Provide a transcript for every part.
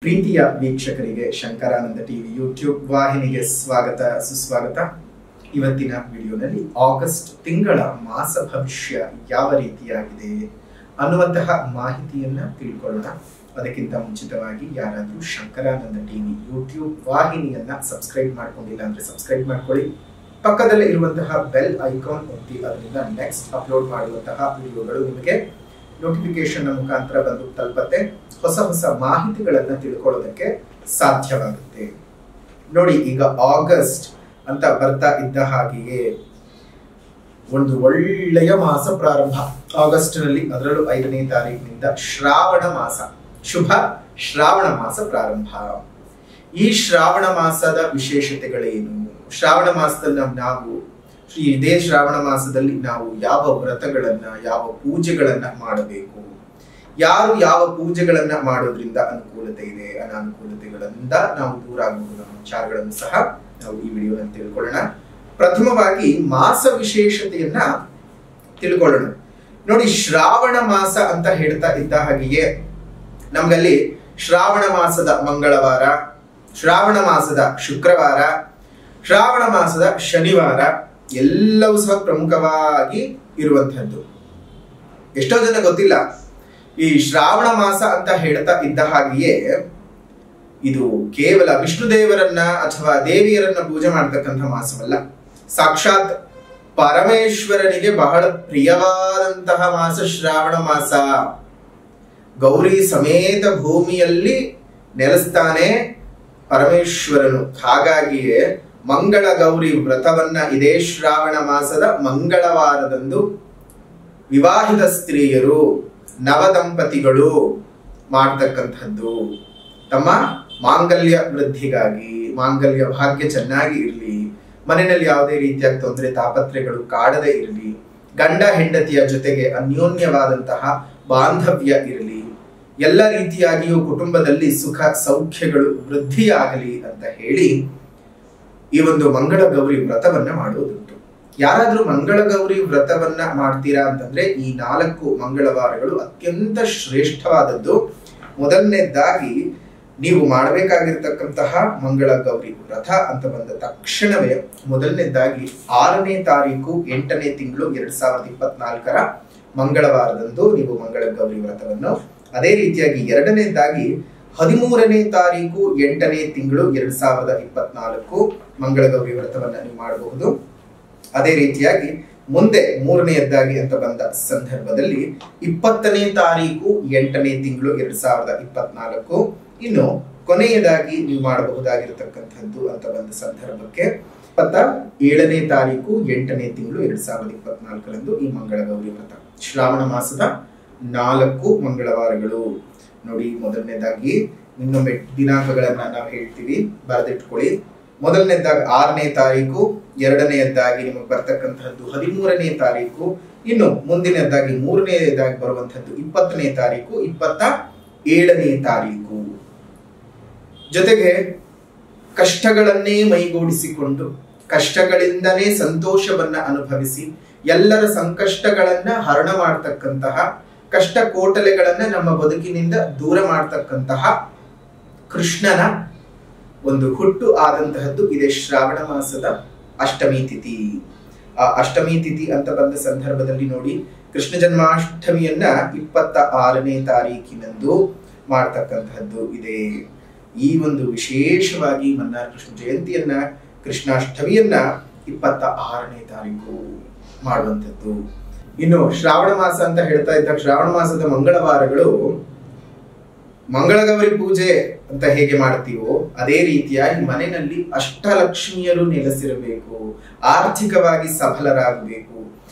ಪ್ರೀತಿಯ ವೀಕ್ಷಕರಿಗೆ Shankaranand TV YouTube ವಾಹಿನಿಗೆ ಸ್ವಾಗತ ಸುಸ್ವಾಗತ. ಇವತ್ತಿನ ವಿಡಿಯೋನಲ್ಲಿ ಆಗಸ್ಟ್ ತಿಂಗಳ ಮಾಸ ಭವಿಷ್ಯ ಯಾವ ರೀತಿಯಾಗಿದೆ ಅನ್ನುವಂತಹ ಮಾಹಿತಿಯನ್ನ ತಿಳ್ಕೊಳ್ಳೋಣ. ಅದಕ್ಕಿಂತ ಮುಂಚಿತವಾಗಿ ಯಾರಾದರೂ ಶಂಕರಾನಂದ ಟಿವಿ ಯೂಟ್ಯೂಬ್ ವಾಹಿನಿಯನ್ನ ಸಬ್ಸ್ಕ್ರೈಬ್ ಮಾಡ್ಕೊಂಡಿಲ್ಲ ಅಂದ್ರೆ ಸಬ್ಸ್ಕ್ರೈಬ್ ಮಾಡ್ಕೊಳ್ಳಿ. ಪಕ್ಕದಲ್ಲೇ ಇರುವಂತಹ ಬೆಲ್ ಐಕಾನ್ ಒತ್ತಿ ಅದರಿಂದ ನೆಕ್ಸ್ಟ್ ಅಪ್ಲೋಡ್ ಮಾಡುವಂತಹ ವಿಡಿಯೋಗಳು ನಿಮಗೆ ನೋಟಿಫಿಕೇಶನ್ ಮುಖಾಂತರ ಬಂದು ತಲುಪತ್ತೆ. ಹೊಸ ಹೊಸ ಮಾಹಿತಿಗಳನ್ನ ತಿಳ್ಕೊಳ್ಳೋದಕ್ಕೆ ಸಾಧ್ಯವಾಗುತ್ತೆ. ನೋಡಿ, ಈಗ ಆಗಸ್ಟ್ ಅಂತ ಬರ್ತಾ ಇದ್ದ ಹಾಗೆಯೇ ಒಂದು ಒಳ್ಳೆಯ ಮಾಸ ಪ್ರಾರಂಭ ಆಗಸ್ಟ್ ನಲ್ಲಿ, ಅದರಲ್ಲೂ 5ನೇ ತಾರೀಕಿನಿಂದ ಶ್ರಾವಣ ಮಾಸ, ಶುಭ ಶ್ರಾವಣ ಮಾಸ ಪ್ರಾರಂಭ. ಈ ಶ್ರಾವಣ ಮಾಸದ ವಿಶೇಷತೆಗಳೇನು? ಶ್ರಾವಣ ಮಾಸದಲ್ಲಿ ನಾವು ಇದೇ ಶ್ರಾವಣ ಮಾಸದಲ್ಲಿ ನಾವು ಯಾವ ವ್ರತಗಳನ್ನ, ಯಾವ ಪೂಜೆಗಳನ್ನ ಮಾಡಬೇಕು, ಯಾರು ಯಾವ ಪೂಜೆಗಳನ್ನ ಮಾಡೋದ್ರಿಂದ ಅನುಕೂಲತೆ ಇದೆ, ಅನಾನುಕೂಲತೆಗಳಿಂದ ನಾವು ದೂರ ಆಗಬಹುದು ಅನ್ನೋ ವಿಚಾರಗಳನ್ನು ಸಹ ನಾವು ಈ ವಿಡಿಯೋನಲ್ಲಿ ತಿಳ್ಕೊಳ್ಳೋಣ. ಪ್ರಥಮವಾಗಿ ಮಾಸ ವಿಶೇಷತೆಯನ್ನ ತಿಳ್ಕೊಳ್ಳೋಣ. ನೋಡಿ, ಶ್ರಾವಣ ಮಾಸ ಅಂತ ಹೇಳ್ತಾ ಇದ್ದ ಹಾಗೆಯೇ ನಮ್ಗಲ್ಲಿ ಶ್ರಾವಣ ಮಾಸದ ಮಂಗಳವಾರ, ಶ್ರಾವಣ ಮಾಸದ ಶುಕ್ರವಾರ, ಶ್ರಾವಣ ಮಾಸದ ಶನಿವಾರ ಎಲ್ಲವೂ ಸಹ ಪ್ರಮುಖವಾಗಿ ಇರುವಂತಹದ್ದು. ಎಷ್ಟೋ ಜನ ಗೊತ್ತಿಲ್ಲ, ಈ ಶ್ರಾವಣ ಮಾಸ ಅಂತ ಹೇಳ್ತಾ ಇದ್ದ ಹಾಗೆಯೇ ಇದು ಕೇವಲ ವಿಷ್ಣು ದೇವರನ್ನ ಅಥವಾ ದೇವಿಯರನ್ನ ಪೂಜೆ ಮಾಡತಕ್ಕಂಥ ಮಾಸವಲ್ಲ. ಸಾಕ್ಷಾತ್ ಪರಮೇಶ್ವರನಿಗೆ ಬಹಳ ಪ್ರಿಯವಾದಂತಹ ಮಾಸ ಶ್ರಾವಣ ಮಾಸ. ಗೌರಿ ಸಮೇತ ಭೂಮಿಯಲ್ಲಿ ನೆಲೆಸ್ತಾನೆ ಪರಮೇಶ್ವರನು. ಹಾಗಾಗಿಯೇ ಮಂಗಳ ಗೌರಿ ವ್ರತವನ್ನ ಇದೇ ಶ್ರಾವಣ ಮಾಸದ ಮಂಗಳವಾರದಂದು ವಿವಾಹಿತ ಸ್ತ್ರೀಯರು, ನವದಂಪತಿಗಳು ಮಾಡ್ತಕ್ಕಂಥದ್ದು. ತಮ್ಮ ಮಾಂಗಲ್ಯ ವೃದ್ಧಿಗಾಗಿ, ಮಾಂಗಲ್ಯ ಭಾಗ್ಯ ಚೆನ್ನಾಗಿ ಇರಲಿ, ಮನೆಯಲ್ಲಿ ಯಾವುದೇ ರೀತಿಯ ತೊಂದರೆ ತಾಪತ್ರೆಗಳು ಕಾಡದೇ ಇರಲಿ, ಗಂಡ ಹೆಂಡತಿಯ ಜೊತೆಗೆ ಅನ್ಯೋನ್ಯವಾದಂತಹ ಬಾಂಧವ್ಯ ಇರಲಿ, ಎಲ್ಲ ರೀತಿಯಾಗಿಯೂ ಕುಟುಂಬದಲ್ಲಿ ಸುಖ ಸೌಖ್ಯಗಳು ವೃದ್ಧಿಯಾಗಲಿ ಅಂತ ಹೇಳಿ ಈ ಒಂದು ಮಂಗಳ ಗೌರಿ ವ್ರತವನ್ನ ಮಾಡುವುದುಂಟು. ಯಾರಾದ್ರೂ ಮಂಗಳ ಗೌರಿ ವ್ರತವನ್ನ ಮಾಡ್ತೀರಾ ಅಂತಂದ್ರೆ ಈ 4 ಮಂಗಳವಾರಗಳು ಅತ್ಯಂತ ಶ್ರೇಷ್ಠವಾದದ್ದು. ಮೊದಲನೇದಾಗಿ ನೀವು ಮಾಡಬೇಕಾಗಿರ್ತಕ್ಕಂತಹ ಮಂಗಳ ಗೌರಿ ವ್ರತ ಅಂತ ಬಂದ ತಕ್ಷಣವೇ ಮೊದಲನೇದಾಗಿ 6ನೇ ತಾರೀಕು 8ನೇ ತಿಂಗಳು 2024 ಮಂಗಳವಾರದಂದು ನೀವು ಮಂಗಳ ಗೌರಿ ವ್ರತವನ್ನು, ಅದೇ ರೀತಿಯಾಗಿ 2ನೇದಾಗಿ 13ನೇ ತಾರೀಕು 8ನೇ ತಿಂಗಳು 2024 ಮಂಗಳ ಗೌರಿ ವ್ರತವನ್ನ ನೀವು ಮಾಡಬಹುದು. ಅದೇ ರೀತಿಯಾಗಿ ಮುಂದೆ 3ನೇದಾಗಿ ಅಂತ ಬಂದ ಸಂದರ್ಭದಲ್ಲಿ 20ನೇ ತಾರೀಕು 8ನೇ ತಿಂಗಳು 2024, ಇನ್ನು ಕೊನೆಯದಾಗಿ ನೀವು ಮಾಡಬಹುದಾಗಿರತಕ್ಕಂಥದ್ದು ಅಂತ ಬಂದ ಸಂದರ್ಭಕ್ಕೆ 27ನೇ ತಾರೀಕು 8ನೇ ತಿಂಗಳು 2024ರಂದು ಈ ಮಂಗಳ ಗೌರಿ ವ್ರತ. ಶ್ರಾವಣ ಮಾಸದ 4 ಮಂಗಳವಾರಗಳು. ನೋಡಿ, ಮೊದಲನೇದಾಗಿ ಇನ್ನೊಮ್ಮೆ ದಿನಾಂಕಗಳನ್ನ ನಾವು ಹೇಳ್ತೀವಿ, ಬರೆದಿಟ್ಕೊಳ್ಳಿ. ಮೊದಲನೇದಾಗಿ 6ನೇ ತಾರೀಕು, 2ನೇದಾಗಿ ನಿಮಗೆ ಬರ್ತಕ್ಕಂಥದ್ದು 13ನೇ ತಾರೀಕು, ಇನ್ನು ಮುಂದಿನದಾಗಿ 3ನೇದಾಗಿ ಬರುವಂತದ್ದು 20ನೇ ತಾರೀಕು, 27ನೇ ತಾರೀಕು. ಜೊತೆಗೆ ಕಷ್ಟಗಳನ್ನೇ ಮೈಗೂಡಿಸಿಕೊಂಡು ಕಷ್ಟಗಳಿಂದನೇ ಸಂತೋಷವನ್ನ ಅನುಭವಿಸಿ ಎಲ್ಲರ ಸಂಕಷ್ಟಗಳನ್ನ ಹರಣ ಮಾಡ್ತಕ್ಕಂತಹ, ಕಷ್ಟ ಕೋಟಲೆಗಳನ್ನ ನಮ್ಮ ಬದುಕಿನಿಂದ ದೂರ ಮಾಡ್ತಕ್ಕಂತಹ ಕೃಷ್ಣನ ಒಂದು ಹುಟ್ಟು ಆದಂತಹದ್ದು ಇದೇ ಶ್ರಾವಣ ಮಾಸದ ಅಷ್ಟಮಿ ತಿಥಿ. ಆ ಅಷ್ಟಮಿ ತಿಥಿ ಅಂತ ಬಂದ ಸಂದರ್ಭದಲ್ಲಿ ನೋಡಿ, ಕೃಷ್ಣ ಜನ್ಮಾಷ್ಟಮಿಯನ್ನ 26ನೇ ತಾರೀಕಿನಂದು ಮಾಡ್ತಕ್ಕಂತಹದ್ದು ಇದೆ. ಈ ಒಂದು ವಿಶೇಷವಾಗಿ ಮನ್ನಾರ ಕೃಷ್ಣ ಜಯಂತಿಯನ್ನ, ಕೃಷ್ಣಾಷ್ಟಮಿಯನ್ನ 26ನೇ ತಾರೀಕು ಮಾಡುವಂಥದ್ದು. ಇನ್ನು ಶ್ರಾವಣ ಮಾಸ ಅಂತ ಹೇಳ್ತಾ ಇದ್ದ ಶ್ರಾವಣ ಮಾಸದ ಮಂಗಳವಾರಗಳು ಮಂಗಳಗೌರಿ ಪೂಜೆ ಅಂತ ಹೇಗೆ ಮಾಡ್ತೀವೋ ಅದೇ ರೀತಿಯಾಗಿ ಮನೆಯಲ್ಲಿ ಅಷ್ಟಲಕ್ಷ್ಮಿಯರು ನೆಲೆಸಿರಬೇಕು, ಆರ್ಥಿಕವಾಗಿ ಸಫಲರಾಗಬೇಕು,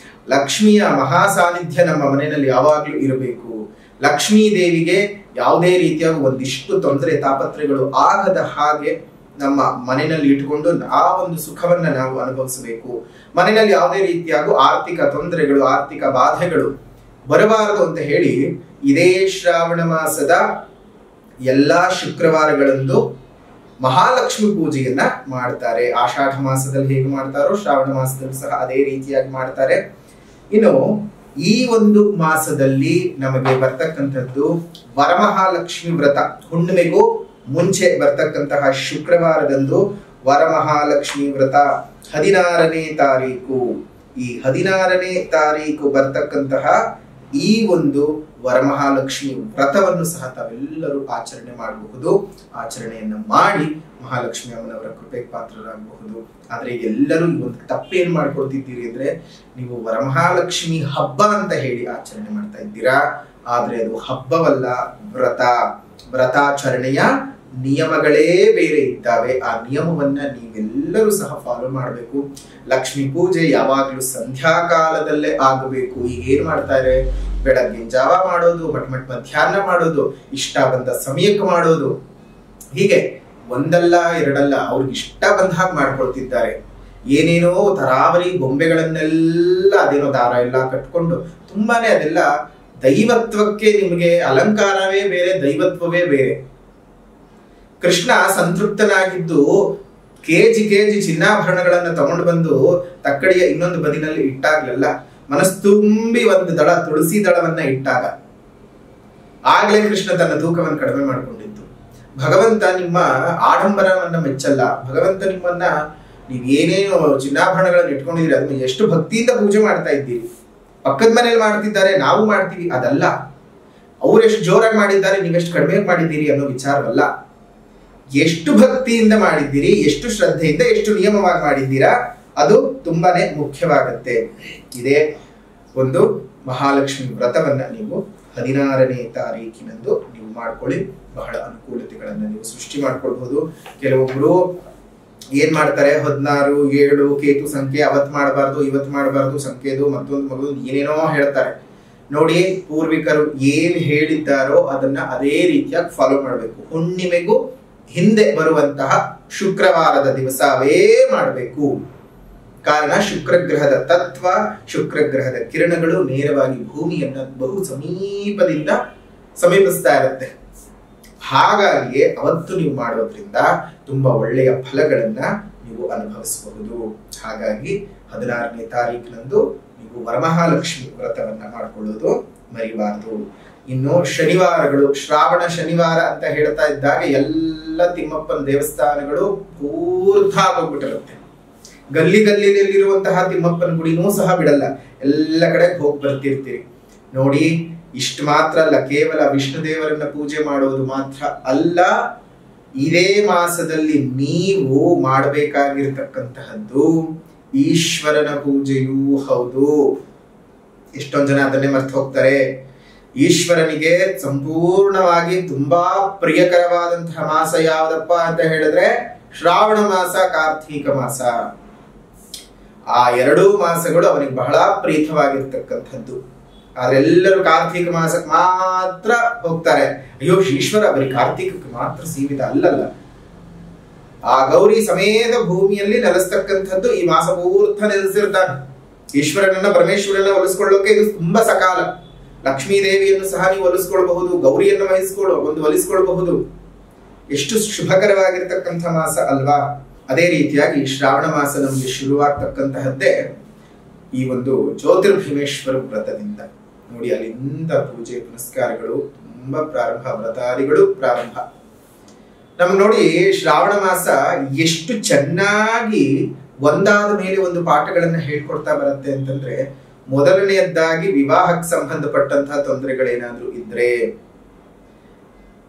ಲಕ್ಷ್ಮಿಯ ಮಹಾ ಸಾನ್ನಿಧ್ಯ ನಮ್ಮ ಮನೆಯಲ್ಲಿ ಯಾವಾಗ್ಲೂ ಇರಬೇಕು, ಲಕ್ಷ್ಮೀ ದೇವಿಗೆ ಯಾವುದೇ ರೀತಿಯ ಒಂದಿಷ್ಟು ತೊಂದರೆ ತಾಪತ್ರೆಗಳು ಆಗದ ಹಾಗೆ ನಮ್ಮ ಮನೆಯಲ್ಲಿ ಇಟ್ಟುಕೊಂಡು ಆ ಒಂದು ಸುಖವನ್ನ ನಾವು ಅನುಭವಿಸಬೇಕು. ಮನೆಯಲ್ಲಿ ಯಾವುದೇ ರೀತಿಯಾಗೂ ಆರ್ಥಿಕ ತೊಂದರೆಗಳು, ಆರ್ಥಿಕ ಬಾಧೆಗಳು ಬರಬಾರದು ಅಂತ ಹೇಳಿ ಇದೇ ಶ್ರಾವಣ ಮಾಸದ ಎಲ್ಲಾ ಶುಕ್ರವಾರಗಳಂದು ಮಹಾಲಕ್ಷ್ಮಿ ಪೂಜೆಯನ್ನ ಮಾಡ್ತಾರೆ. ಆಷಾಢ ಮಾಸದಲ್ಲಿ ಹೇಗೆ ಮಾಡ್ತಾರೋ ಶ್ರಾವಣ ಮಾಸದಲ್ಲಿ ಸಹ ಅದೇ ರೀತಿಯಾಗಿ ಮಾಡ್ತಾರೆ. ಇನ್ನು ಈ ಒಂದು ಮಾಸದಲ್ಲಿ ನಮಗೆ ಬರ್ತಕ್ಕಂಥದ್ದು ವರಮಹಾಲಕ್ಷ್ಮಿ ವ್ರತ. ಹುಣ್ಣಿಮೆಗೂ ಮುಂಚೆ ಬರ್ತಕ್ಕಂತಹ ಶುಕ್ರವಾರದಂದು ವರಮಹಾಲಕ್ಷ್ಮಿ ವ್ರತ 16ನೇ ತಾರೀಕು. ಈ 16ನೇ ತಾರೀಕು ಬರ್ತಕ್ಕಂತಹ ಈ ಒಂದು ವರಮಹಾಲಕ್ಷ್ಮಿ ವ್ರತವನ್ನು ಸಹ ತಾವೆಲ್ಲರೂ ಆಚರಣೆ ಮಾಡಬಹುದು. ಆಚರಣೆಯನ್ನ ಮಾಡಿ ಮಹಾಲಕ್ಷ್ಮಿ ಅಮ್ಮನವರ ಕೃಪೆಗೆ ಪಾತ್ರರಾಗಬಹುದು. ಆದ್ರೆ ಎಲ್ಲರೂ ಈ ಒಂದು ತಪ್ಪೇನ್ ಮಾಡ್ಕೊಳ್ತಿದ್ದೀರಿ ಅಂದ್ರೆ, ನೀವು ವರಮಹಾಲಕ್ಷ್ಮಿ ಹಬ್ಬ ಅಂತ ಹೇಳಿ ಆಚರಣೆ ಮಾಡ್ತಾ ಇದ್ದೀರಾ. ಆದ್ರೆ ಅದು ಹಬ್ಬವಲ್ಲ, ವ್ರತಾಚರಣೆಯ ನಿಯಮಗಳೇ ಬೇರೆ ಇದ್ದಾವೆ. ಆ ನಿಯಮವನ್ನ ನೀವೆಲ್ಲರೂ ಸಹ ಫಾಲೋ ಮಾಡಬೇಕು. ಲಕ್ಷ್ಮಿ ಪೂಜೆ ಯಾವಾಗ್ಲೂ ಸಂಧ್ಯಾಕಾಲದಲ್ಲೇ ಆಗಬೇಕು. ಈಗ ಏನ್ ಮಾಡ್ತಾರೆ, ಬೆಳಗ್ಗಿನ ಜಾವ ಮಾಡೋದು, ಮಟ್ ಮಧ್ಯಾಹ್ನ ಮಾಡೋದು, ಇಷ್ಟ ಬಂದ ಸಮಯಕ್ಕೆ ಮಾಡೋದು, ಹೀಗೆ ಒಂದಲ್ಲ ಎರಡಲ್ಲ ಅವ್ರಿಗೆ ಇಷ್ಟ ಬಂದ ಹಾಗೆ ಮಾಡ್ಕೊಳ್ತಿದ್ದಾರೆ. ಏನೇನೋ ತರಾವರಿ ಗೊಂಬೆಗಳನ್ನೆಲ್ಲ ಅದೇನೋ ದಾರ ಎಲ್ಲ ಕಟ್ಕೊಂಡು ತುಂಬಾನೇ ಅದೆಲ್ಲ ದೈವತ್ವಕ್ಕೆ ನಿಮಗೆ ಅಲಂಕಾರವೇ ಬೇರೆ, ದೈವತ್ವವೇ ಬೇರೆ. ಕೃಷ್ಣ ಸಂತೃಪ್ತನಾಗಿದ್ದು ಕೆಜಿ ಚಿನ್ನಾಭರಣಗಳನ್ನ ತಗೊಂಡು ಬಂದು ತಕ್ಕಡಿಯ ಇನ್ನೊಂದು ಬದಿನಲ್ಲಿ ಇಟ್ಟಾಗ್ಲೆಲ್ಲ ಮನಸ್ತುಂಬಿ ಒಂದು ದಳ ತುಳಸಿ ದಳವನ್ನ ಇಟ್ಟಾಗ ಆಗ್ಲೇ ಕೃಷ್ಣ ತನ್ನ ತೂಕವನ್ನು ಕಡಿಮೆ ಮಾಡಿಕೊಂಡಿದ್ದು. ಭಗವಂತ ನಿಮ್ಮ ಆಡಂಬರವನ್ನ ಮೆಚ್ಚಲ್ಲ. ಭಗವಂತ ನಿಮ್ಮನ್ನ ನೀವ್ ಏನೇನು ಚಿನ್ನಾಭರಣಗಳನ್ನ ಇಟ್ಕೊಂಡಿದ್ದೀರಿ ಅದನ್ನ ಎಷ್ಟು ಭಕ್ತಿಯಿಂದ ಪೂಜೆ ಮಾಡ್ತಾ ಇದ್ದೀರಿ. ಪಕ್ಕದ ಮನೇಲಿ ಮಾಡ್ತಿದ್ದಾರೆ, ನಾವು ಮಾಡ್ತೀವಿ, ಅದಲ್ಲ. ಅವ್ರು ಎಷ್ಟು ಜೋರಾಗಿ ಮಾಡಿದ್ದಾರೆ, ನೀವೆಷ್ಟು ಕಡಿಮೆ ಮಾಡಿದ್ದೀರಿ ಅನ್ನೋ ವಿಚಾರವಲ್ಲ. ಎಷ್ಟು ಭಕ್ತಿಯಿಂದ ಮಾಡಿದ್ದೀರಿ, ಎಷ್ಟು ಶ್ರದ್ಧೆಯಿಂದ, ಎಷ್ಟು ನಿಯಮವಾಗಿ ಮಾಡಿದ್ದೀರಾ, ಅದು ತುಂಬಾನೇ ಮುಖ್ಯವಾಗತ್ತೆ. ಇದೇ ಒಂದು ಮಹಾಲಕ್ಷ್ಮಿ ವ್ರತವನ್ನ ನೀವು 16ನೇ ತಾರೀಕಿನಂದು ನೀವು ಮಾಡ್ಕೊಳ್ಳಿ. ಬಹಳ ಅನುಕೂಲತೆಗಳನ್ನ ನೀವು ಸೃಷ್ಟಿ ಮಾಡ್ಕೊಳ್ಬಹುದು. ಕೆಲವೊಬ್ರು ಏನ್ ಮಾಡ್ತಾರೆ, 16, 7 ಕೇತು ಸಂಖ್ಯೆ, ಅವತ್ ಮಾಡಬಾರ್ದು, ಇವತ್ ಮಾಡಬಾರ್ದು, ಸಂಖ್ಯೆದು ಮತ್ತೊಂದು ಮಗು ಏನೇನೋ ಹೇಳ್ತಾರೆ. ನೋಡಿ, ಪೂರ್ವಿಕರು ಏನ್ ಹೇಳಿದ್ದಾರೋ ಅದನ್ನ ಅದೇ ರೀತಿಯಾಗಿ ಫಾಲೋ ಮಾಡಬೇಕು. ಹುಣ್ಣಿಮೆಗೂ ಹಿಂದೆ ಬರುವಂತಹ ಶುಕ್ರವಾರದ ದಿವಸವೇ ಮಾಡಬೇಕು. ಕಾರಣ ಶುಕ್ರಗ್ರಹದ ತತ್ವ, ಶುಕ್ರಗ್ರಹದ ಕಿರಣಗಳು ನೇರವಾಗಿ ಭೂಮಿಯನ್ನ ಬಹು ಸಮೀಪಿಸ್ತಾ ಇರುತ್ತೆ. ಹಾಗಾಗಿ ಅವತ್ತು ನೀವು ಮಾಡೋದ್ರಿಂದ ತುಂಬಾ ಒಳ್ಳೆಯ ಫಲಗಳನ್ನ ನೀವು ಅನುಭವಿಸಬಹುದು. ಹಾಗಾಗಿ 16ನೇ ತಾರೀಕಿನಂದು ನೀವು ವರಮಹಾಲಕ್ಷ್ಮಿ ವ್ರತವನ್ನ ಮಾಡಿಕೊಳ್ಳೋದು ಮರಿಬಾರದು. ಇನ್ನು ಶನಿವಾರಗಳು, ಶ್ರಾವಣ ಶನಿವಾರ ಅಂತ ಹೇಳ್ತಾ ಇದ್ದಾಗ ಎಲ್ಲ ತಿಮ್ಮಪ್ಪನ ದೇವಸ್ಥಾನಗಳು ಪೂರ್ತಿ ಆಗೋಗ್ಬಿಟ್ಟಿರುತ್ತೆ. ಗಲ್ಲಿನಲ್ಲಿರುವಂತಹ ತಿಮ್ಮಪ್ಪನ ಗುಡಿನೂ ಸಹ ಬಿಡಲ್ಲ, ಎಲ್ಲ ಕಡೆ ಹೋಗಿ ಬರ್ತಿರ್ತೀರಿ. ನೋಡಿ, ಇಷ್ಟು ಮಾತ್ರ ಅಲ್ಲ, ಕೇವಲ ವಿಷ್ಣು ದೇವರನ್ನ ಪೂಜೆ ಮಾಡೋದು ಮಾತ್ರ ಅಲ್ಲ, ಇದೇ ಮಾಸದಲ್ಲಿ ನೀವು ಮಾಡಬೇಕಾಗಿರ್ತಕ್ಕಂತಹದ್ದು ಈಶ್ವರನ ಪೂಜೆಯೂ ಹೌದು. ಎಷ್ಟೊಂದು ಜನ ಅದನ್ನೇ ಮರ್ತು ಹೋಗ್ತಾರೆ. ಈಶ್ವರನಿಗೆ ಸಂಪೂರ್ಣವಾಗಿ ತುಂಬಾ ಪ್ರಿಯಕರವಾದಂತಹ ಮಾಸ ಯಾವ್ದಪ್ಪ ಅಂತ ಹೇಳಿದ್ರೆ ಶ್ರಾವಣ ಮಾಸ, ಕಾರ್ತೀಕ ಮಾಸ. ಆ ಎರಡೂ ಮಾಸಗಳು ಅವನಿಗೆ ಬಹಳ ಪ್ರೀತವಾಗಿರ್ತಕ್ಕಂಥದ್ದು. ಆದ್ರೆ ಎಲ್ಲರೂ ಕಾರ್ತೀಕ ಮಾಸಕ್ಕೆ ಮಾತ್ರ ಹೋಗ್ತಾರೆ. ಅಯ್ಯೋ, ಈಶ್ವರ ಬರೀ ಕಾರ್ತೀಕಕ್ಕೆ ಮಾತ್ರ ಸೀಮಿತ ಅಲ್ಲಲ್ಲ. ಆ ಗೌರಿ ಸಮೇತ ಭೂಮಿಯಲ್ಲಿ ನೆಲೆಸ್ತಕ್ಕಂಥದ್ದು ಈ ಮಾಸ ಪೂರ್ತ ನೆಲೆಸಿರ್ತಾನೆ. ಈಶ್ವರನನ್ನ, ಪರಮೇಶ್ವರನ ಒಲಿಸ್ಕೊಳ್ಳೋಕೆ ಇದು ತುಂಬಾ ಸಕಾಲ. ಲಕ್ಷ್ಮೀ ದೇವಿಯನ್ನು ಸಹ ನೀವು ಒಲಿಸ್ಕೊಳ್ಬಹುದು, ಗೌರಿಯನ್ನು ಒಲಿಸ್ಕೊಳ್ಬಹುದು. ಎಷ್ಟು ಶುಭಕರವಾಗಿರ್ತಕ್ಕಂಥ ಮಾಸ ಅಲ್ವಾ? ಅದೇ ರೀತಿಯಾಗಿ ಶ್ರಾವಣ ಮಾಸ ನಮಗೆ ಶುರುವಾಗ್ತಕ್ಕಂತಹದ್ದೇ ಈ ಒಂದು ಜ್ಯೋತಿರ್ಭೀಮೇಶ್ವರ ವ್ರತದಿಂದ. ನೋಡಿ, ಅಲ್ಲಿಂದ ಪೂಜೆ ಪುನಸ್ಕಾರಗಳು ತುಂಬಾ ಪ್ರಾರಂಭ, ವ್ರತಾದಿಗಳು ಪ್ರಾರಂಭ. ನಮ್ಗೆ ನೋಡಿ, ಶ್ರಾವಣ ಮಾಸ ಎಷ್ಟು ಚೆನ್ನಾಗಿ ಒಂದಾದ ಮೇಲೆ ಒಂದು ಪಾಠಗಳನ್ನ ಹೇಳ್ಕೊಡ್ತಾ ಬರುತ್ತೆ ಅಂತಂದ್ರೆ, ಮೊದಲನೆಯದ್ದಾಗಿ ವಿವಾಹಕ್ಕೆ ಸಂಬಂಧಪಟ್ಟಂತಹ ತೊಂದರೆಗಳೇನಾದ್ರೂ ಇದ್ರೆ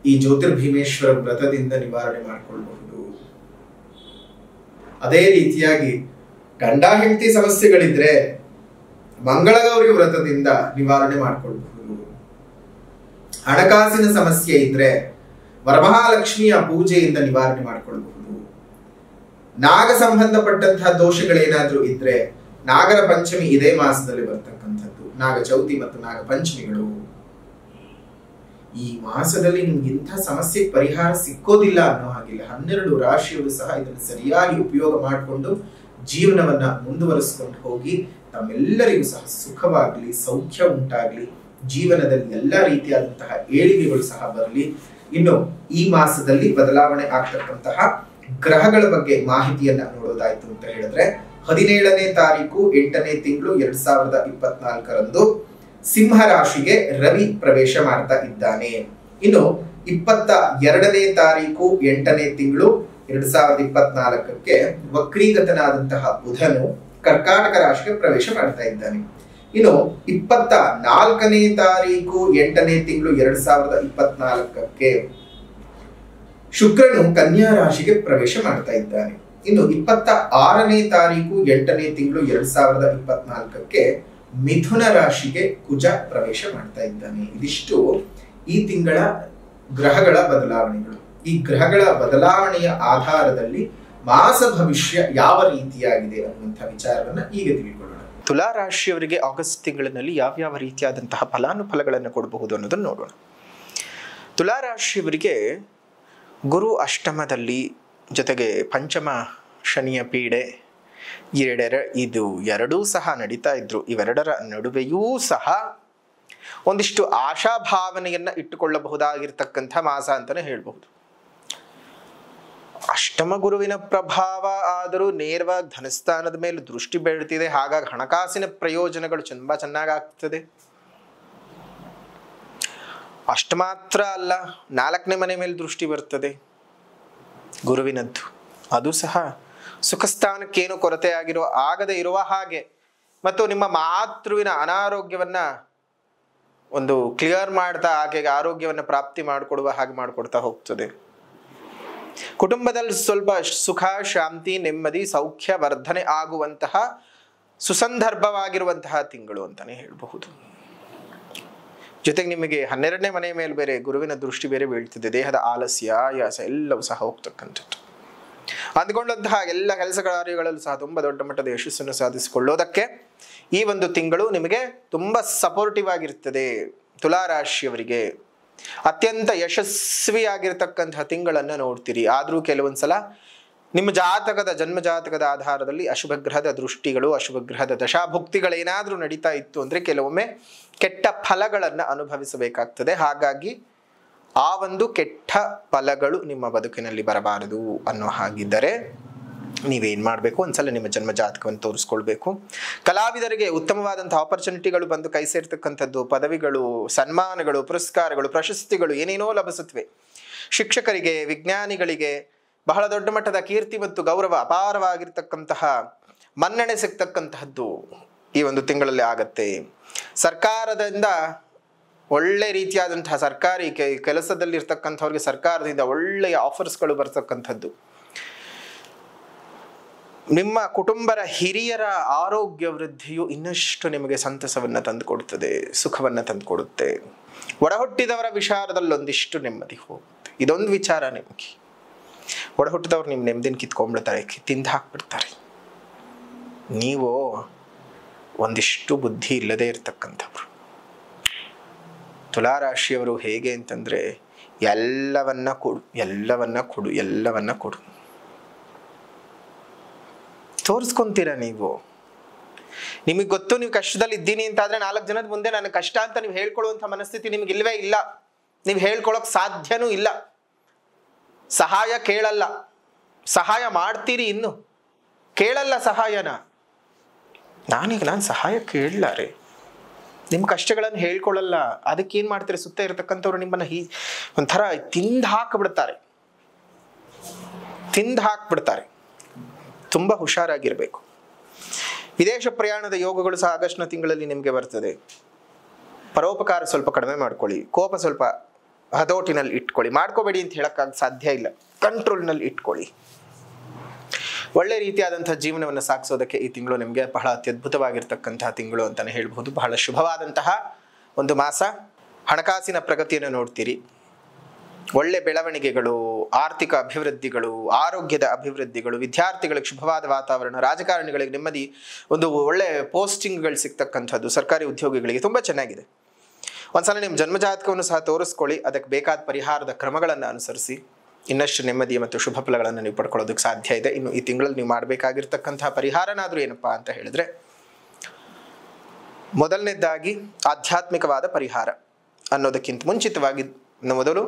ಈ ಜ್ಯೋತಿರ್ಭೀಮೇಶ್ವರ ವ್ರತದಿಂದ ನಿವಾರಣೆ ಮಾಡಿಕೊಳ್ಳಬಹುದು. ಅದೇ ರೀತಿಯಾಗಿ ಗಂಡ ಹೆಂಡತಿ ಸಮಸ್ಯೆಗಳಿದ್ರೆ ಮಂಗಳಗೌರಿ ವ್ರತದಿಂದ ನಿವಾರಣೆ ಮಾಡಿಕೊಳ್ಳಬಹುದು. ಹಣಕಾಸಿನ ಸಮಸ್ಯೆ ಇದ್ರೆ ವರಮಹಾಲಕ್ಷ್ಮಿಯ ಪೂಜೆಯಿಂದ ನಿವಾರಣೆ ಮಾಡಿಕೊಳ್ಳಬಹುದು. ನಾಗ ಸಂಬಂಧಪಟ್ಟಂತಹ ದೋಷಗಳೇನಾದ್ರೂ ಇದ್ರೆ ನಾಗರ ಪಂಚಮಿ ಇದೇ ಮಾಸದಲ್ಲಿ ಬರ್ತಕ್ಕಂಥದ್ದು, ನಾಗ ಚೌತಿ ಮತ್ತು ನಾಗ ಪಂಚಮಿಗಳು. ಈ ಮಾಸದಲ್ಲಿ ನಿಮ್ಗೆ ಇಂಥ ಸಮಸ್ಯೆ ಪರಿಹಾರ ಸಿಕ್ಕೋದಿಲ್ಲ ಅನ್ನೋ ಹಾಗಿಲ್ಲ. 12 ರಾಶಿಯವರು ಸಹ ಇದನ್ನು ಸರಿಯಾಗಿ ಉಪಯೋಗ ಮಾಡಿಕೊಂಡು ಜೀವನವನ್ನ ಮುಂದುವರಿಸಿಕೊಂಡು ಹೋಗಿ ತಮ್ಮೆಲ್ಲರಿಗೂ ಸಹ ಸುಖವಾಗ್ಲಿ, ಸೌಖ್ಯ ಉಂಟಾಗ್ಲಿ, ಜೀವನದಲ್ಲಿ ಎಲ್ಲ ರೀತಿಯಾದಂತಹ ಏಳಿಗೆಗಳು ಸಹ ಬರಲಿ. ಇನ್ನು ಈ ಮಾಸದಲ್ಲಿ ಬದಲಾವಣೆ ಆಗ್ತಕ್ಕಂತಹ ಗ್ರಹಗಳ ಬಗ್ಗೆ ಮಾಹಿತಿಯನ್ನ ನೋಡೋದಾಯ್ತು ಅಂತ ಹೇಳಿದ್ರೆ, 17ನೇ ತಾರೀಕು 8ನೇ ತಿಂಗಳು 2024ರಂದು ಸಿಂಹ ರಾಶಿಗೆ ರವಿ ಪ್ರವೇಶ ಮಾಡ್ತಾ ಇದ್ದಾನೆ. ಇನ್ನು 22ನೇ ತಾರೀಕು 8ನೇ ತಿಂಗಳು 2024 ವಕ್ರೀಗತನಾದಂತಹ ಬುಧನು ಕರ್ಕಾಟಕ ರಾಶಿಗೆ ಪ್ರವೇಶ ಮಾಡ್ತಾ ಇದ್ದಾನೆ. ಇನ್ನು 24ನೇ ತಾರೀಕು 8ನೇ ತಿಂಗಳು 2024 ಶುಕ್ರನು ಕನ್ಯಾ ರಾಶಿಗೆ ಪ್ರವೇಶ ಮಾಡ್ತಾ ಇದ್ದಾನೆ. ಇನ್ನು 26ನೇ ತಾರೀಕು 8ನೇ ತಿಂಗಳು 2024 ಮಿಥುನ ರಾಶಿಗೆ ಕುಜ ಪ್ರವೇಶ ಮಾಡ್ತಾ ಇದ್ದಾನೆ. ಇದಿಷ್ಟು ಈ ತಿಂಗಳ ಗ್ರಹಗಳ ಬದಲಾವಣೆಗಳು. ಈ ಗ್ರಹಗಳ ಬದಲಾವಣೆಯ ಆಧಾರದಲ್ಲಿ ಮಾಸ ಭವಿಷ್ಯ ಯಾವ ರೀತಿಯಾಗಿದೆ ಅನ್ನುವಂತಹ ವಿಚಾರವನ್ನ ಈಗ ತಿಳಿದುಕೊಳ್ಳೋಣ. ತುಲಾ ರಾಶಿಯವರಿಗೆ ಆಗಸ್ಟ್ ತಿಂಗಳಿನಲ್ಲಿ ಯಾವ್ಯಾವ ರೀತಿಯಾದಂತಹ ಫಲಾನುಫಲಗಳನ್ನು ಕೊಡಬಹುದು ಅನ್ನೋದನ್ನು ನೋಡೋಣ. ತುಲಾ ರಾಶಿಯವರಿಗೆ ಗುರು ಅಷ್ಟಮದಲ್ಲಿ, ಜೊತೆಗೆ ಪಂಚಮ ಶನಿಯ ಪೀಡೆ ಇದು ಎರಡೂ ಸಹ ನಡೀತಾ ಇದ್ರು. ಇವೆರಡರ ನಡುವೆಯೂ ಸಹ ಒಂದಿಷ್ಟು ಆಶಾಭಾವನೆಯನ್ನ ಇಟ್ಟುಕೊಳ್ಳಬಹುದಾಗಿರ್ತಕ್ಕಂಥ ಮಾಸ ಅಂತಾನೆ ಹೇಳ್ಬಹುದು. ಅಷ್ಟಮ ಗುರುವಿನ ಪ್ರಭಾವ ಆದರೂ ನೇರವಾಗಿ ಧನಸ್ಥಾನದ ಮೇಲೆ ದೃಷ್ಟಿ ಬೀಳ್ತಿದೆ. ಹಾಗಾಗಿ ಹಣಕಾಸಿನ ಪ್ರಯೋಜನಗಳು ತುಂಬಾ ಚೆನ್ನಾಗಾಗ್ತದೆ. ಅಷ್ಟ ಮಾತ್ರ ಅಲ್ಲ, 4ನೇ ಮನೆ ಮೇಲೆ ದೃಷ್ಟಿ ಬರ್ತದೆ ಗುರುವಿನದ್ದು. ಅದು ಸಹ ಸುಖಸ್ಥಾನಕ್ಕೇನು ಕೊರತೆ ಆಗದೆ ಇರುವ ಹಾಗೆ, ಮತ್ತು ನಿಮ್ಮ ಮಾತೃವಿನ ಅನಾರೋಗ್ಯವನ್ನ ಒಂದು ಕ್ಲಿಯರ್ ಮಾಡ್ತಾ ಆಕೆಗೆ ಆರೋಗ್ಯವನ್ನ ಪ್ರಾಪ್ತಿ ಮಾಡಿಕೊಡುವ ಹಾಗೆ ಮಾಡಿಕೊಡ್ತಾ ಹೋಗ್ತದೆ. ಕುಟುಂಬದಲ್ಲಿ ಸ್ವಲ್ಪ ಸುಖ, ಶಾಂತಿ, ನೆಮ್ಮದಿ, ಸೌಖ್ಯ ವರ್ಧನೆ ಆಗುವಂತಹ ಸುಸಂದರ್ಭವಾಗಿರುವಂತಹ ತಿಂಗಳು ಅಂತಾನೆ ಹೇಳಬಹುದು. ಜೊತೆಗೆ ನಿಮಗೆ 12ನೇ ಮನೆಯ ಮೇಲೆ ಬೇರೆ ಗುರುವಿನ ದೃಷ್ಟಿ ಬೇರೆ ಬೀಳ್ತಿದೆ. ದೇಹದ ಆಲಸ್ಯ, ಆಯಾಸ ಎಲ್ಲವೂ ಸಹ ಹೋಗ್ತಕ್ಕಂಥದ್ದು. ಅಂದ್ಕೊಂಡಂತಹ ಎಲ್ಲ ಕೆಲಸ ಕಾರ್ಯಗಳಲ್ಲೂ ಸಹ ತುಂಬಾ ದೊಡ್ಡ ಮಟ್ಟದ ಯಶಸ್ಸನ್ನು ಸಾಧಿಸಿಕೊಳ್ಳೋದಕ್ಕೆ ಈ ಒಂದು ತಿಂಗಳು ನಿಮಗೆ ತುಂಬಾ ಸಪೋರ್ಟಿವ್ ಆಗಿರ್ತದೆ. ತುಲಾ ರಾಶಿಯವರಿಗೆ ಅತ್ಯಂತ ಯಶಸ್ವಿಯಾಗಿರ್ತಕ್ಕಂತಹ ತಿಂಗಳನ್ನ ನೋಡ್ತೀರಿ. ಆದ್ರೂ ಕೆಲವೊಂದ್ಸಲ ನಿಮ್ಮ ಜಾತಕದ ಜನ್ಮ ಜಾತಕದ ಆಧಾರದಲ್ಲಿ ಅಶುಭ ಗ್ರಹದ ದೃಷ್ಟಿಗಳು, ಅಶುಭ ಗ್ರಹದ ದಶಾಭುಕ್ತಿಗಳೇನಾದ್ರೂ ನಡೀತಾ ಇತ್ತು ಅಂದ್ರೆ ಕೆಲವೊಮ್ಮೆ ಕೆಟ್ಟ ಫಲಗಳನ್ನ ಅನುಭವಿಸಬೇಕಾಗ್ತದೆ. ಹಾಗಾಗಿ ಆ ಒಂದು ಕೆಟ್ಟ ಫಲಗಳು ನಿಮ್ಮ ಬದುಕಿನಲ್ಲಿ ಬರಬಾರದು ಅನ್ನೋ ಹಾಗಿದ್ದರೆ ನೀವೇನ್ ಮಾಡಬೇಕು, ಒಂದ್ಸಲ ನಿಮ್ಮ ಜನ್ಮ ಜಾತಕವನ್ನು ತೋರಿಸ್ಕೊಳ್ಬೇಕು. ಕಲಾವಿದರಿಗೆ ಉತ್ತಮವಾದಂತಹ ಆಪರ್ಚುನಿಟಿಗಳು ಬಂದು ಕೈ ಸೇರ್ತಕ್ಕಂಥದ್ದು, ಪದವಿಗಳು, ಸನ್ಮಾನಗಳು, ಪುರಸ್ಕಾರಗಳು, ಪ್ರಶಸ್ತಿಗಳು ಏನೇನೋ ಲಭಿಸುತ್ತವೆ. ಶಿಕ್ಷಕರಿಗೆ, ವಿಜ್ಞಾನಿಗಳಿಗೆ ಬಹಳ ದೊಡ್ಡ ಮಟ್ಟದ ಕೀರ್ತಿ ಮತ್ತು ಗೌರವ, ಅಪಾರವಾಗಿರ್ತಕ್ಕಂತಹ ಮನ್ನಣೆ ಸಿಗ್ತಕ್ಕಂತಹದ್ದು ಈ ಒಂದು ತಿಂಗಳಲ್ಲಿ ಆಗತ್ತೆ. ಸರ್ಕಾರದಿಂದ ಒಳ್ಳೆ ರೀತಿಯಾದಂತಹ ಸರ್ಕಾರಿ ಕೆಲಸದಲ್ಲಿ ಇರ್ತಕ್ಕಂಥವ್ರಿಗೆ ಸರ್ಕಾರದಿಂದ ಒಳ್ಳೆಯ ಆಫರ್ಸ್ಗಳು ಬರ್ತಕ್ಕಂಥದ್ದು. ನಿಮ್ಮ ಕುಟುಂಬದ ಹಿರಿಯರ ಆರೋಗ್ಯ ವೃದ್ಧಿಯು ಇನ್ನಷ್ಟು ನಿಮಗೆ ಸಂತಸವನ್ನ ತಂದುಕೊಡುತ್ತದೆ, ಸುಖವನ್ನ ತಂದುಕೊಡುತ್ತೆ. ಒಡಹುಟ್ಟಿದವರ ವಿಚಾರದಲ್ಲಿ ಒಂದಿಷ್ಟು ನೆಮ್ಮದಿ ಹೋಗುತ್ತೆ. ಇದೊಂದು ವಿಚಾರ ನಿಮಗೆ. ಒಡಹುಟ್ಟಿದವ್ರು ನಿಮ್ಮ ನೆಮ್ಮದಿನ ಕಿತ್ಕೊಂಡ್ಬಿಡ್ತಾರೆ, ತಿಂದು ಹಾಕ್ಬಿಡ್ತಾರೆ. ನೀವು ಒಂದಿಷ್ಟು ಬುದ್ಧಿ ಇಲ್ಲದೆ ಇರ್ತಕ್ಕಂಥವ್ರು. ತುಲಾರಾಶಿಯವರು ಹೇಗೆ ಅಂತಂದ್ರೆ ಎಲ್ಲವನ್ನ ಕೊಡು, ಎಲ್ಲವನ್ನ ಕೊಡು, ಎಲ್ಲವನ್ನ ಕೊಡು ತೋರಿಸ್ಕೊಂತೀರ ನೀವು. ನಿಮಗೆ ಗೊತ್ತು ನೀವು ಕಷ್ಟದಲ್ಲಿ ಇದ್ದೀನಿ ಅಂತ ಆದ್ರೆ 4 ಜನದ ಮುಂದೆ ನನ್ನ ಕಷ್ಟ ಅಂತ ನೀವು ಹೇಳ್ಕೊಳ್ಳುವಂಥ ಮನಸ್ಥಿತಿ ನಿಮ್ಗೆ ಇಲ್ವೇ ಇಲ್ಲ. ನೀವು ಹೇಳ್ಕೊಳಕ್ ಸಾಧ್ಯನೂ ಇಲ್ಲ. ಸಹಾಯ ಕೇಳಲ್ಲ, ಸಹಾಯ ಮಾಡ್ತೀರಿ, ಇನ್ನು ಕೇಳಲ್ಲ ಸಹಾಯನ. ನಾನು ಸಹಾಯ ಕೇಳಲಾರೆ, ನಿಮ್ಮ ಕಷ್ಟಗಳನ್ನು ಹೇಳ್ಕೊಳ್ಳಲ್ಲ. ಅದಕ್ಕೇನು ಮಾಡ್ತಾರೆ, ಸುತ್ತ ಇರತಕ್ಕಂಥವ್ರು ನಿಮ್ಮನ್ನ ಒಂಥರ ತಿಂದು ಹಾಕಿಬಿಡ್ತಾರೆ. ತುಂಬ ಹುಷಾರಾಗಿರ್ಬೇಕು. ವಿದೇಶ ಪ್ರಯಾಣದ ಯೋಗಗಳು ಸಹ ಆಗಸ್ಟ್ನ ತಿಂಗಳಲ್ಲಿ ನಿಮಗೆ ಬರ್ತದೆ. ಪರೋಪಕಾರ ಸ್ವಲ್ಪ ಕಡಿಮೆ ಮಾಡ್ಕೊಳ್ಳಿ, ಕೋಪ ಸ್ವಲ್ಪ ಹತೋಟಿನಲ್ಲಿ ಇಟ್ಕೊಳ್ಳಿ. ಮಾಡ್ಕೋಬೇಡಿ ಅಂತ ಹೇಳಕ್ಕಾಗ ಸಾಧ್ಯ ಇಲ್ಲ, ಕಂಟ್ರೋಲ್ನಲ್ಲಿ ಇಟ್ಕೊಳ್ಳಿ. ಒಳ್ಳೆ ರೀತಿಯಾದಂತಹ ಜೀವನವನ್ನು ಸಾಗಿಸೋದಕ್ಕೆ ಈ ತಿಂಗಳು ನಿಮಗೆ ಬಹಳ ಅತ್ಯದ್ಭುತವಾಗಿರ್ತಕ್ಕಂತಹ ತಿಂಗಳು ಅಂತಾನೆ ಹೇಳ್ಬಹುದು. ಬಹಳ ಶುಭವಾದಂತಹ ಒಂದು ಮಾಸ. ಹಣಕಾಸಿನ ಪ್ರಗತಿಯನ್ನು ನೋಡ್ತೀರಿ. ಒಳ್ಳೆ ಬೆಳವಣಿಗೆಗಳು, ಆರ್ಥಿಕ ಅಭಿವೃದ್ಧಿಗಳು, ಆರೋಗ್ಯದ ಅಭಿವೃದ್ಧಿಗಳು, ವಿದ್ಯಾರ್ಥಿಗಳಿಗೆ ಶುಭವಾದ ವಾತಾವರಣ, ರಾಜಕಾರಣಿಗಳಿಗೆ ನೆಮ್ಮದಿ, ಒಂದು ಒಳ್ಳೆ ಪೋಸ್ಟಿಂಗ್ಗಳು ಸಿಗ್ತಕ್ಕಂಥದ್ದು, ಸರ್ಕಾರಿ ಉದ್ಯೋಗಿಗಳಿಗೆ ತುಂಬ ಚೆನ್ನಾಗಿದೆ. ಒಂದ್ಸಲ ನಿಮ್ಮ ಜನ್ಮಜಾತಕವನ್ನು ಸಹ ತೋರಿಸ್ಕೊಳ್ಳಿ. ಅದಕ್ಕೆ ಬೇಕಾದ ಪರಿಹಾರದ ಕ್ರಮಗಳನ್ನು ಅನುಸರಿಸಿ ಇನ್ನಷ್ಟು ನೆಮ್ಮದಿ ಮತ್ತು ಶುಭ ಫಲಗಳನ್ನು ನೀವು ಪಡ್ಕೊಳ್ಳೋದಕ್ಕೆ ಸಾಧ್ಯ ಇದೆ. ಇನ್ನು ಈ ತಿಂಗಳಲ್ಲಿ ನೀವು ಮಾಡಬೇಕಾಗಿರ್ತಕ್ಕಂತಹ ಪರಿಹಾರನಾದರೂ ಏನಪ್ಪಾ ಅಂತ ಹೇಳಿದ್ರೆ, ಮೊದಲನೇದಾಗಿ ಆಧ್ಯಾತ್ಮಿಕವಾದ ಪರಿಹಾರ ಅನ್ನೋದಕ್ಕಿಂತ ಮುಂಚಿತವಾಗಿ ಮೊದಲು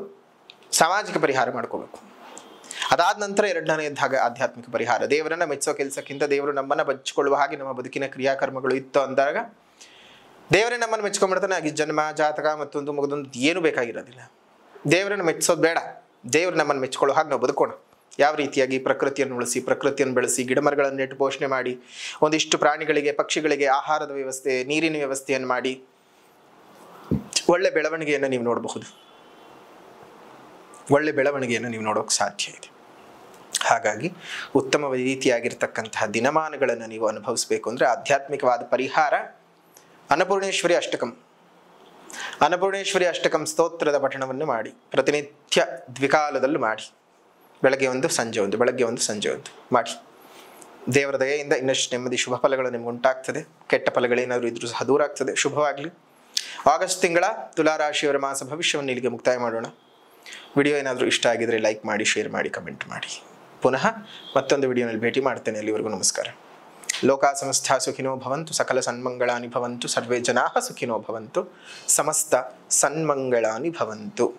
ಸಾಮಾಜಿಕ ಪರಿಹಾರ ಮಾಡ್ಕೋಬೇಕು. ಅದಾದ ನಂತರ ಎರಡನೇದಾಗಿ ಆಧ್ಯಾತ್ಮಿಕ ಪರಿಹಾರ. ದೇವರನ್ನ ಮೆಚ್ಚೋ ಕೆಲಸಕ್ಕಿಂತ ದೇವರು ನಮ್ಮನ್ನ ಬಚ್ಚಿಕೊಳ್ಳುವ ಹಾಗೆ ನಮ್ಮ ಬದುಕಿನ ಕ್ರಿಯಾಕರ್ಮಗಳು ಇತ್ತು ಅಂದಾಗ ದೇವರೇ ನಮ್ಮನ್ನು ಮೆಚ್ಕೊಂಡ್ಬಿಡ್ತಾನೆ. ಆಗಿ ಜನ್ಮ ಜಾತಕ ಮತ್ತೊಂದು ಮಗದೊಂದು ಏನು ಬೇಕಾಗಿರೋದಿಲ್ಲ. ದೇವರನ್ನು ಮೆಚ್ಚಿಸೋದು ಬೇಡ, ದೇವರು ನಮ್ಮನ್ನು ಮೆಚ್ಕೊಳ್ಳೋ ಹಾಗೆ ನಾವು ಬದುಕೋಣ. ಯಾವ ರೀತಿಯಾಗಿ ಪ್ರಕೃತಿಯನ್ನು ಉಳಿಸಿ, ಪ್ರಕೃತಿಯನ್ನು ಬೆಳೆಸಿ, ಗಿಡಮರಗಳನ್ನು ನೆಟ್ಟು ಪೋಷಣೆ ಮಾಡಿ, ಒಂದಿಷ್ಟು ಪ್ರಾಣಿಗಳಿಗೆ ಪಕ್ಷಿಗಳಿಗೆ ಆಹಾರದ ವ್ಯವಸ್ಥೆ, ನೀರಿನ ವ್ಯವಸ್ಥೆಯನ್ನು ಮಾಡಿ ಒಳ್ಳೆ ಬೆಳವಣಿಗೆಯನ್ನು ನೀವು ನೋಡಬಹುದು. ಒಳ್ಳೆ ಬೆಳವಣಿಗೆಯನ್ನು ನೀವು ನೋಡೋಕೆ ಸಾಧ್ಯ ಇದೆ. ಹಾಗಾಗಿ ಉತ್ತಮ ರೀತಿಯಾಗಿರ್ತಕ್ಕಂತಹ ದಿನಮಾನಗಳನ್ನು ನೀವು ಅನುಭವಿಸಬೇಕು ಅಂದರೆ ಆಧ್ಯಾತ್ಮಿಕವಾದ ಪರಿಹಾರ ಅನ್ನಪೂರ್ಣೇಶ್ವರಿ ಅಷ್ಟಕಂ. ಅನ್ನಪೂರ್ಣೇಶ್ವರಿ ಅಷ್ಟಕಂ ಸ್ತೋತ್ರದ ಪಠಣವನ್ನು ಮಾಡಿ, ಪ್ರತಿನಿತ್ಯ ದ್ವಿಕಾಲದಲ್ಲೂ ಮಾಡಿ, ಬೆಳಗ್ಗೆ ಒಂದು ಸಂಜೆ ಒಂದು, ಬೆಳಗ್ಗೆ ಒಂದು ಸಂಜೆ ಒಂದು ಮಾಡಿ. ದೇವರ ದಯೆಯಿಂದ ಇನ್ನಷ್ಟು ನೆಮ್ಮದಿ ಶುಭ ಫಲಗಳು ನಿಮ್ಗೆ ಉಂಟಾಗ್ತದೆ. ಕೆಟ್ಟ ಫಲಗಳೇನಾದರೂ ಇದ್ರೂ ಸಹ ದೂರ ಆಗ್ತದೆ. ಶುಭವಾಗಲಿ. ಆಗಸ್ಟ್ ತಿಂಗಳ ತುಲಾರಾಶಿಯವರ ಮಾಸ ಭವಿಷ್ಯವನ್ನು ಇಲ್ಲಿಗೆ ಮುಕ್ತಾಯ ಮಾಡೋಣ. ವಿಡಿಯೋ ಏನಾದರೂ ಇಷ್ಟ ಆಗಿದ್ರೆ ಲೈಕ್ ಮಾಡಿ, ಶೇರ್ ಮಾಡಿ, ಕಮೆಂಟ್ ಮಾಡಿ. ಪುನಃ ಮತ್ತೊಂದು ವಿಡಿಯೋನಲ್ಲಿ ಭೇಟಿ ಮಾಡ್ತೇನೆ. ಅಲ್ಲಿವರೆಗೂ ನಮಸ್ಕಾರ. ಲೋಕಾ ಸಮಸ್ತ ಸುಖಿನೋ ಭವಂತು, ಸಕಲ ಸನ್ಮಂಗಳಾನಿ ಭವಂತು, ಸರ್ವೇ ಜನಾಃ ಸುಖಿನೋ ಭವಂತು, ಸಮಸ್ತ ಸನ್ಮಂಗಳಾನಿ ಭವಂತು.